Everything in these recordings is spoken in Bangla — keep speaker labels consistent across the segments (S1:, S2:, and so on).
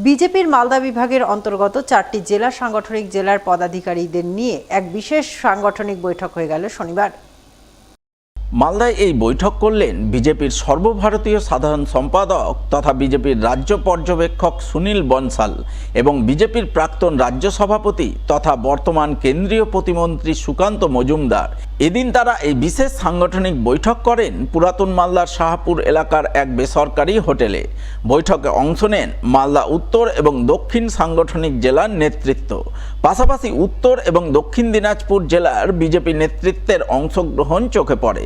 S1: বিজেপির মালদা বিভাগের অন্তর্গত 4টি জেলা সাংগঠনিক জেলার পদাধিকারীদের নিয়ে এক বিশেষ সাংগঠনিক বৈঠক হয়ে গেল শনিবার।
S2: মালদায় এই বৈঠক করলেন বিজেপির সর্বভারতীয় সাধারণ সম্পাদক তথা বিজেপির রাজ্য পর্যবেক্ষক সুনীল বনসাল এবং বিজেপির প্রাক্তন রাজ্য সভাপতি তথা বর্তমান কেন্দ্রীয় প্রতিমন্ত্রী সুকান্ত মজুমদার। এদিন তারা এই বিশেষ সাংগঠনিক বৈঠক করেন পুরাতন মালদার শাহপুর এলাকার এক বেসরকারি হোটেলে। বৈঠকে অংশ নেন মালদা উত্তর এবং দক্ষিণ সাংগঠনিক জেলার নেতৃত্ব, পাশাপাশি উত্তর এবং দক্ষিণ দিনাজপুর জেলার বিজেপি নেতৃত্বের অংশগ্রহণ চোখে পড়ে।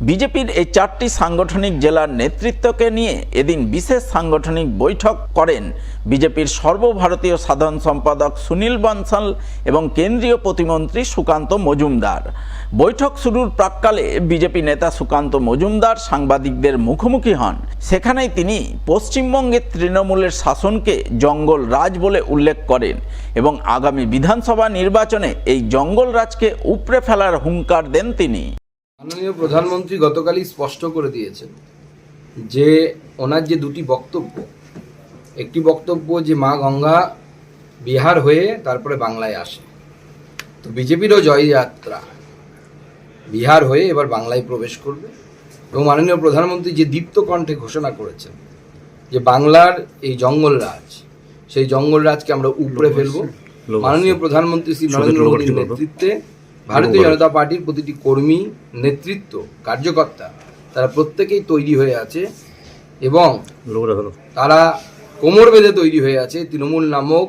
S2: বিজেপির এই 4টি সাংগঠনিক জেলার নেতৃত্বকে নিয়ে এদিন বিশেষ সাংগঠনিক বৈঠক করেন বিজেপির সর্বভারতীয় সাধারণ সম্পাদক সুনীল বনসাল এবং কেন্দ্রীয় প্রতিমন্ত্রী সুকান্ত মজুমদার। বৈঠক শুরুর প্রাক্কালে বিজেপি নেতা সুকান্ত মজুমদার সাংবাদিকদের মুখোমুখি হন। সেখানেই তিনি পশ্চিমবঙ্গের তৃণমূলের শাসনকে জঙ্গল রাজ বলে উল্লেখ করেন এবং আগামী বিধানসভা নির্বাচনে এই জঙ্গল রাজকে উপড়ে ফেলার হুঙ্কার দেন তিনি।
S3: মাননীয় প্রধানমন্ত্রী গতকালই স্পষ্ট করে দিয়েছেন যে ওনার যে দুটি বক্তব্য, একটি বক্তব্য যে মা গঙ্গা বিহার হয়ে তারপরে বাংলায় আসে, তো বিজেপিরও জয়যাত্রা বিহার হয়ে এবার বাংলায় প্রবেশ করবে এবং মাননীয় প্রধানমন্ত্রী যে দীপ্ত কণ্ঠে ঘোষণা করেছেন যে বাংলার এই জঙ্গল রাজ, সেই জঙ্গল রাজকে আমরা উপড়ে ফেলব। মাননীয় প্রধানমন্ত্রী শ্রী নরেন্দ্র মোদীর নেতৃত্বে ভারতীয় জনতা পার্টির প্রতিটি কর্মী, নেতৃত্ব, কার্যকর্তা তারা প্রত্যেকেই তৈরি হয়ে আছে এবং তারা কোমর বেঁধে তৈরি হয়ে আছে তৃণমূল নামক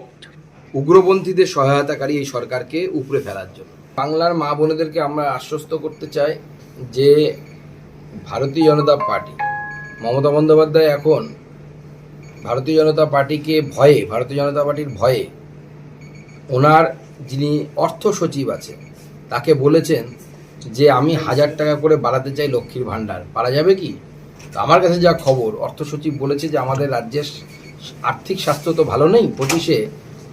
S3: উগ্রপন্থীদের সহায়তাকারী এই সরকারকে উপড়ে ফেলার জন্য। বাংলার মা বোনেদেরকে আমরা আশ্বস্ত করতে চাই যে ভারতীয় জনতা পার্টি, মমতা বন্দ্যোপাধ্যায় এখন ভারতীয় জনতা পার্টিকে ভয়ে, ভারতীয় জনতা পার্টির ভয়ে ওনার যিনি অর্থ সচিব আছে তাকে বলেছেন যে আমি 1000 টাকা করে বাড়াতে চাই লক্ষ্মীর ভাণ্ডার, পারা যাবে কি? তো আমার কাছে যা খবর, অর্থ সচিব বলেছে যে আমাদের রাজ্যের আর্থিক স্বাস্থ্য তো ভালো নেই, 25-এ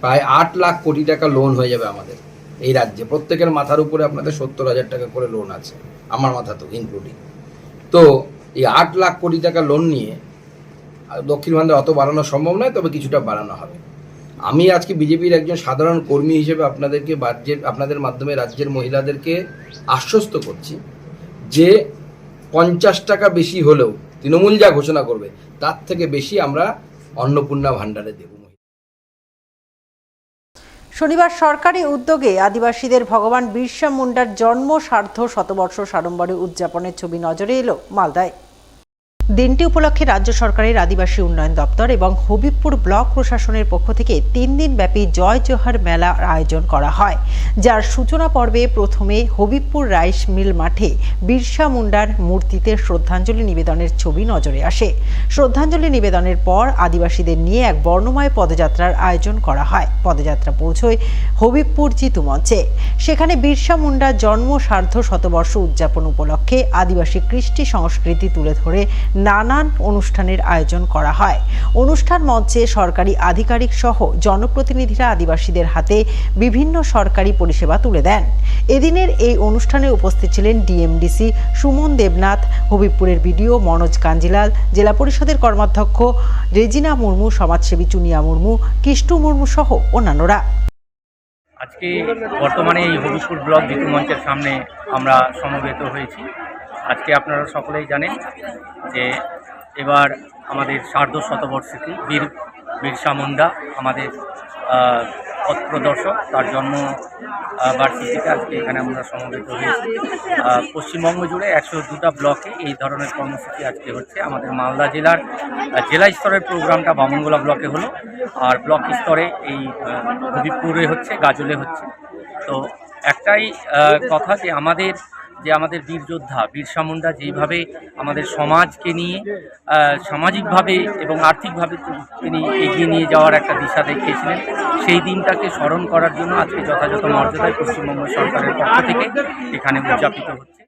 S3: প্রায় 8 লাখ কোটি টাকা লোন হয়ে যাবে আমাদের এই রাজ্যে। প্রত্যেকের মাথার উপরে আপনাদের 70,000 টাকা করে লোন আছে, আমার মাথা তো ইনক্লুডিং। তো এই 8 লাখ কোটি টাকা লোন নিয়ে লক্ষ্মীর ভাণ্ডার অত বাড়ানো সম্ভব নয়, তবে কিছুটা বাড়ানো হবে। আমি আজকে বিজেপির একজন সাধারণ কর্মী হিসেবে আপনাদের মাধ্যমে রাজ্যের মহিলাদেরকে আশ্বস্ত করছি যে 50 টাকা বেশি হলেও তৃণমূল যা ঘোষণা করবে তার থেকে বেশি আমরা অন্নপূর্ণা ভাণ্ডারে দেব।
S1: শনিবার সরকারি উদ্যোগে আদিবাসীদের ভগবান বিরসা মুন্ডার জন্ম সার্ধ শতবর্ষ সাড়ম্বরে উদযাপনের ছবি নজরে এলো মালদায়। দিনটি উপলক্ষে রাজ্য সরকারের আদিবাসী উন্নয়ন দপ্তর এবং হবিবপুর ব্লক প্রশাসনের পক্ষ থেকে 3 দিনব্যাপী জয় জোহার মেলার আয়োজন করা হয়, যার সূচনা পর্বে প্রথমে হবিবপুর রাইস মিল মাঠে বিরসা মুন্ডার মূর্তিতে শ্রদ্ধাঞ্জলি নিবেদনের ছবি নজরে আসে। শ্রদ্ধাঞ্জলি নিবেদনের পর আদিবাসীদের নিয়ে এক বর্ণময় পদযাত্রার আয়োজন করা হয়। পদযাত্রা পৌঁছয় হবিবপুর জিতু মঞ্চে। সেখানে বিরসা মুন্ডার জন্ম সার্ধ শতবর্ষ উদযাপন উপলক্ষে আদিবাসী কৃষ্টি সংস্কৃতি তুলে ধরে নানান অনুষ্ঠানের আয়োজন করা হয়। অনুষ্ঠান মঞ্চে সরকারি আধিকারিক সহ জনপ্রতিনিধিরা আদিবাসীদের হাতে বিভিন্ন সরকারি পরিষেবা তুলে দেন। এদিনের এই অনুষ্ঠানে উপস্থিত ছিলেন ডিএমডিসি সুমন দেবনাথ, হবিবপুরের বিডিও মনোজ কাঞ্জিলাল, জেলা পরিষদের কর্মাধ্যক্ষ রেজিনা মুর্মু, সমাজসেবী চুনিয়া মুর্মু, কিষ্টু মুর্মু সহ অন্যান্যরা।
S4: আজকে বর্তমানে এই হবিবপুর ব্লক জিতু মঞ্চের সামনে আমরা সমবেত হয়েছি। আজকে আপনারা সকলেই জানেন যে এবার আমাদের সার্ধ শতবর্ষী বিরসা মুন্ডা আমাদের পথ প্রদর্শক, তার জন্ম বার্ষিকীতে আজকে এখানে আমরা সমবেত হয়েছি। পশ্চিমবঙ্গ জুড়ে 102টা ব্লকে এই ধরনের কর্মসূচি আজকে হচ্ছে। আমাদের মালদা জেলার জেলা স্তরের প্রোগ্রামটা বামনগোলা ব্লকে হলো, আর ব্লক স্তরে এই হবিবপুরে হচ্ছে, গাজলে হচ্ছে। তো একটাই কথা যে আমাদের বীর যোদ্ধা বিরসা মুন্ডা যেইভাবে আমাদের সমাজকে নিয়ে সামাজিকভাবে এবং আর্থিকভাবে তিনি এগিয়ে নিয়ে যাওয়ার একটা দিশা দেখিয়েছিলেন, সেই দিনটাকে স্মরণ করার জন্য আজকে যথাযথ মর্যাদায় পশ্চিমবঙ্গ সরকারের পক্ষ থেকে এখানে উদযাপিত হচ্ছে।